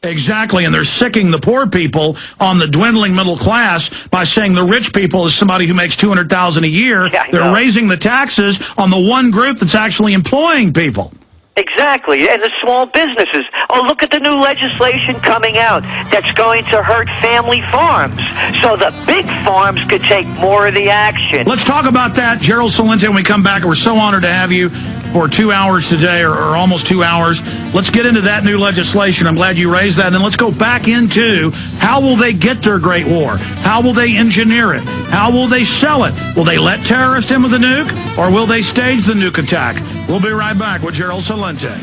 Exactly, and they're sicking the poor people on the dwindling middle class by saying the rich people is somebody who makes $200,000 a year. Yeah, they're raising the taxes on the one group that's actually employing people. Exactly, and the small businesses. Oh, look at the new legislation coming out that's going to hurt family farms. So the big farms could take more of the action. Let's talk about that, Gerald Celente, when we come back. We're so honored to have you for 2 hours today, or almost 2 hours. Let's get into that new legislation. I'm glad you raised that. And then let's go back into how will they get their Great War? How will they engineer it? How will they sell it? Will they let terrorists in with the nuke, or will they stage the nuke attack? We'll be right back with Gerald Celente.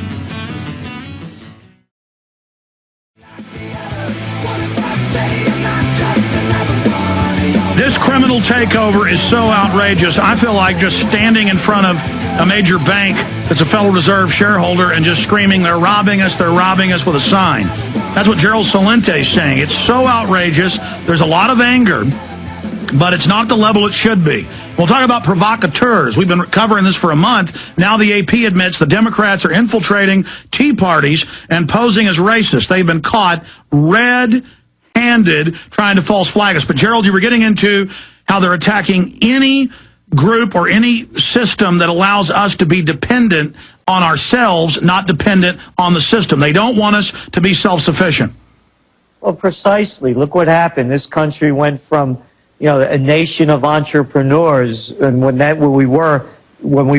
This criminal takeover is so outrageous. I feel like just standing in front of a major bank that's a Federal Reserve shareholder and just screaming, they're robbing us with a sign. That's what Gerald Celente is saying. It's so outrageous. There's a lot of anger, but it's not the level it should be. We'll talk about provocateurs. We've been covering this for a month. Now the AP admits the Democrats are infiltrating Tea parties and posing as racist. They've been caught red-handed trying to false flag us. But, Gerald, you were getting into how they're attacking any group or any system that allows us to be dependent on ourselves, not dependent on the system. They don't want us to be self-sufficient. Well, precisely. Look what happened. This country went from, a nation of entrepreneurs, and when we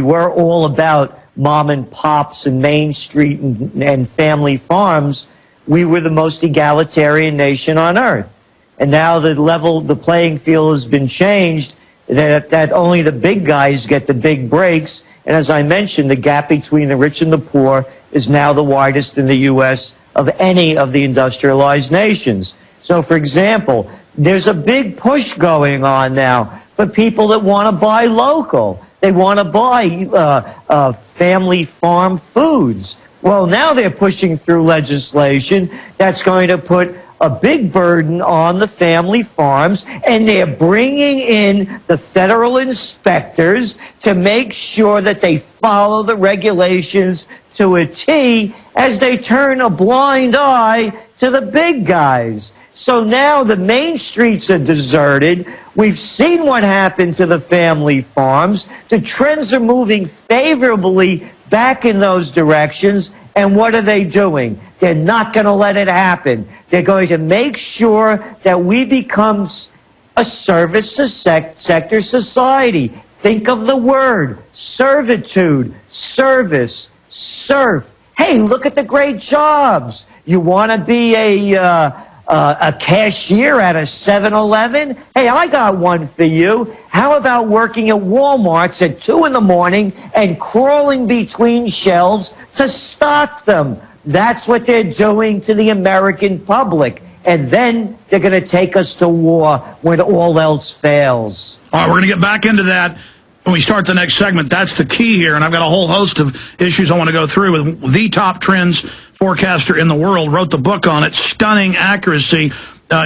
were all about mom and pops and Main Street and family farms, we were the most egalitarian nation on earth. And now the playing field has been changed, that only the big guys get the big breaks. And as I mentioned, the gap between the rich and the poor is now the widest in the U.S. of any of the industrialized nations. So, for example, there's a big push going on now for people that want to buy local. They want to buy family farm foods. Well, now they're pushing through legislation that's going to put a big burden on the family farms, and they're bringing in the federal inspectors to make sure that they follow the regulations to a T as they turn a blind eye to the big guys. So now the main streets are deserted. We've seen what happened to the family farms. The trends are moving favorably back in those directions. And what are they doing? They're not going to let it happen. They're going to make sure that we become a service sector society. Think of the word servitude, service, serf. Hey, look at the great jobs. You want to be a cashier at a 7-Eleven? Hey, I got one for you. How about working at Walmart's at 2 in the morning and crawling between shelves to stock them? That's what they're doing to the American public. And then they're going to take us to war when all else fails. All right, we're going to get back into that when we start the next segment. That's the key here, and I've got a whole host of issues I want to go through with the top trends forecaster in the world. Wrote the book on it, stunning accuracy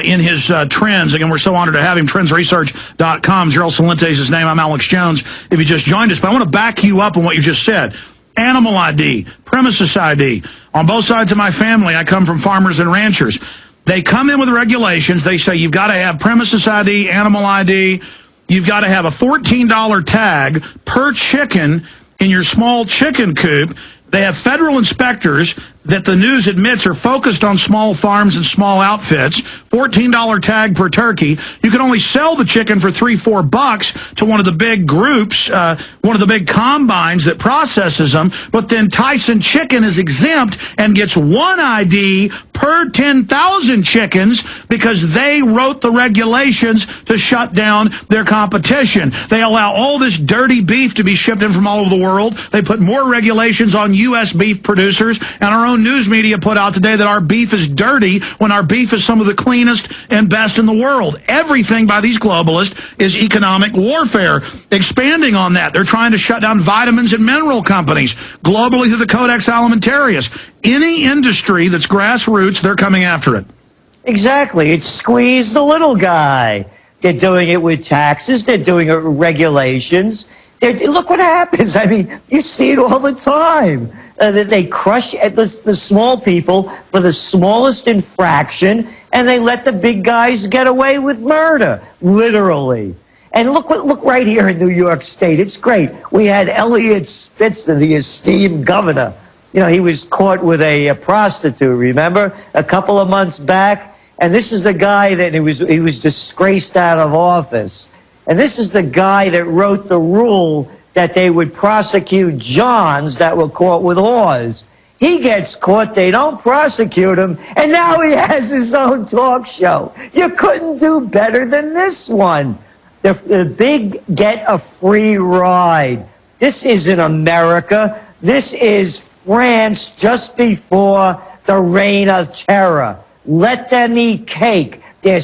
in his trends. Again, we're so honored to have him. Trendsresearch.com. Gerald Celente is his name. I'm Alex Jones. If you just joined us, but I want to back you up on what you just said. Animal ID, premises ID. On both sides of my family, I come from farmers and ranchers. They come in with regulations. They say you've got to have premises ID, animal ID. You've got to have a $14 tag per chicken in your small chicken coop. They have federal inspectors that the news admits are focused on small farms and small outfits. $14 tag per turkey. You can only sell the chicken for $3-4 to one of the big groups, one of the big combines that processes them. But then Tyson Chicken is exempt and gets one ID per 10,000 chickens because they wrote the regulations to shut down their competition. They allow all this dirty beef to be shipped in from all over the world. They put more regulations on U.S. beef producers, and our own news media put out today that our beef is dirty when our beef is some of the cleanest and best in the world. Everything by these globalists is economic warfare. Expanding on that, they're trying to shut down vitamins and mineral companies globally through the Codex Alimentarius. Any industry that's grassroots, they're coming after it. Exactly. It's squeeze the little guy. They're doing it with taxes. They're doing it with regulations. Look what happens. I mean, you see it all the time. They crush the small people for the smallest infraction, and they let the big guys get away with murder, literally. And look right here in New York State. It's great. We had Elliot Spitzer, the esteemed governor. You know, he was caught with a prostitute, remember, a couple of months back? And this is the guy that he was disgraced out of office. And this is the guy that wrote the rule that they would prosecute Johns that were caught with whores. He gets caught, they don't prosecute him, and now he has his own talk show. You couldn't do better than this one. The big get a free ride. This isn't America. This is France just before the reign of terror. Let them eat cake. They're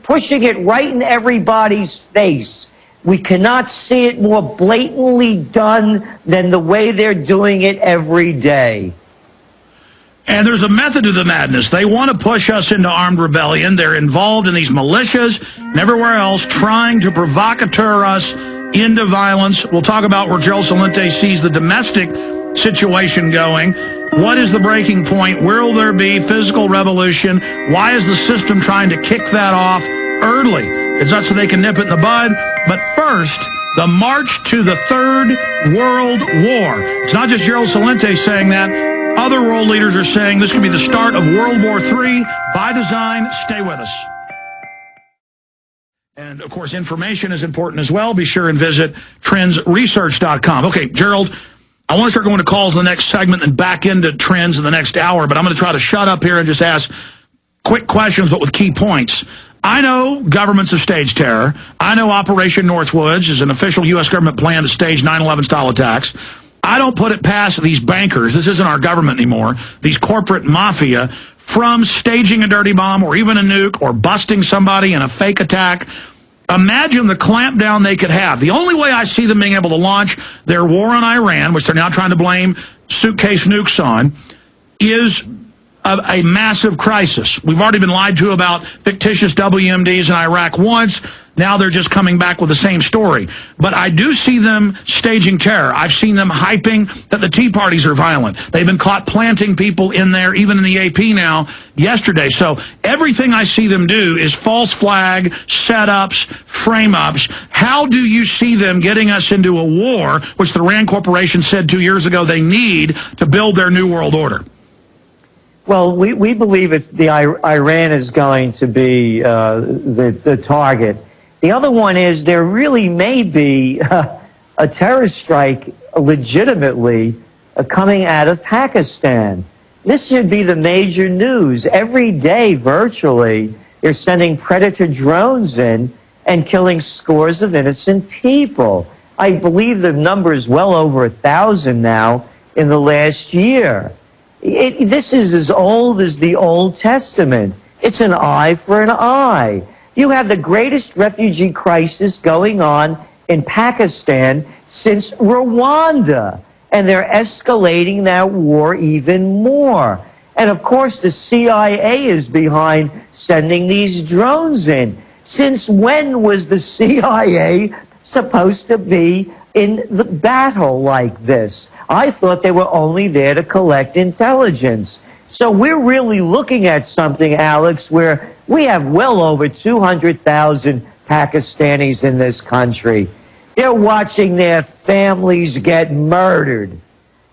pushing it right in everybody's face. We cannot see it more blatantly done than the way they're doing it every day. And there's a method to the madness. They want to push us into armed rebellion. They're involved in these militias and everywhere else, trying to provocateur us into violence. We'll talk about where Gerald Celente sees the domestic situation going. What is the breaking point? Where will there be physical revolution? Why is the system trying to kick that off early? It's not so they can nip it in the bud. But first, the march to the Third World War. It's not just Gerald Celente saying that. Other world leaders are saying this could be the start of World War III by design. Stay with us. And, of course, information is important as well. Be sure and visit trendsresearch.com. Okay, Gerald, I want to start going to calls in the next segment and back into trends in the next hour, but I'm going to try to shut up here and just ask quick questions, but with key points. I know governments have staged terror. I know Operation Northwoods is an official U.S. government plan to stage 9/11 style attacks. I don't put it past these bankers, this isn't our government anymore, these corporate mafia, from staging a dirty bomb or even a nuke or busting somebody in a fake attack. Imagine the clampdown they could have. The only way I see them being able to launch their war on Iran, which they're now trying to blame suitcase nukes on, is a massive crisis. We've already been lied to about fictitious WMDs in Iraq once. Now they're just coming back with the same story. But I do see them staging terror. I've seen them hyping that the Tea Parties are violent. They've been caught planting people in there, even in the AP now, yesterday. So everything I see them do is false flag, setups, frame-ups. How do you see them getting us into a war, which the Rand Corporation said 2 years ago they need to build their new world order? Well, we believe Iran is going to be the target. The other one is there really may be a terrorist strike legitimately coming out of Pakistan. This should be the major news. Every day, virtually, they're sending predator drones in and killing scores of innocent people. I believe the number is well over 1,000 now in the last year. This is as old as the Old Testament. It's an eye for an eye. You have the greatest refugee crisis going on in Pakistan since Rwanda, and they're escalating that war even more. And of course, the CIA is behind sending these drones in. Since when was the CIA supposed to be in the battle like this? I thought they were only there to collect intelligence. So we're really looking at something, Alex, where we have well over 200,000 Pakistanis in this country. They're watching their families get murdered.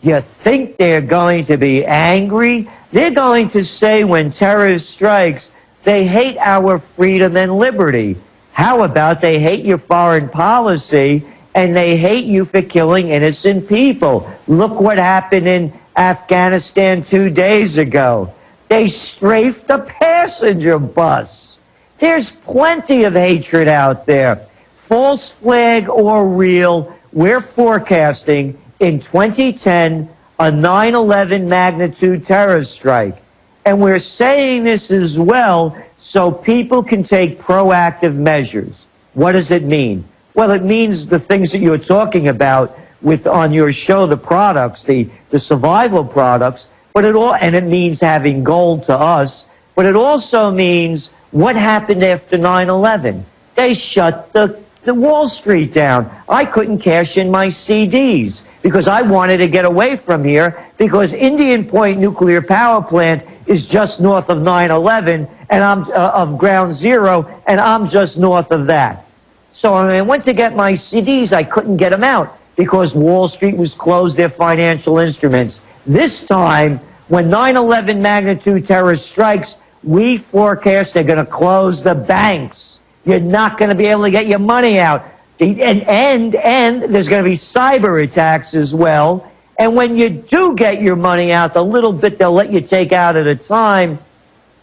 You think they're going to be angry? They're going to say when terror strikes, they hate our freedom and liberty. How about they hate your foreign policy and they hate you for killing innocent people? Look what happened in Afghanistan 2 days ago. They strafed a passenger bus. There's plenty of hatred out there. False flag or real, we're forecasting in 2010 a 9/11 magnitude terror strike. And we're saying this as well so people can take proactive measures. What does it mean? Well, it means the things that you're talking about on your show, the products, the survival products, but it means having gold to us, but it also means what happened after 9/11. They shut the Wall Street down. I couldn't cash in my CDs because I wanted to get away from here because Indian Point nuclear power plant is just north of 9/11 and I'm of Ground Zero, and I'm just north of that. So when I went to get my CDs, I couldn't get them out because Wall Street was closed, their financial instruments. This time, when 9/11 magnitude terrorist strikes, we forecast they're going to close the banks. You're not going to be able to get your money out. And there's going to be cyber attacks as well. And when you do get your money out, the little bit they'll let you take out at a time,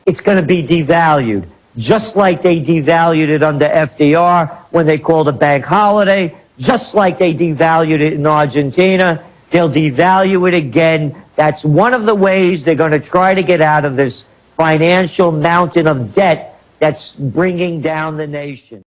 it's going to be devalued. Just like they devalued it under FDR when they called a bank holiday, just like they devalued it in Argentina, they'll devalue it again. That's one of the ways they're going to try to get out of this financial mountain of debt that's bringing down the nation.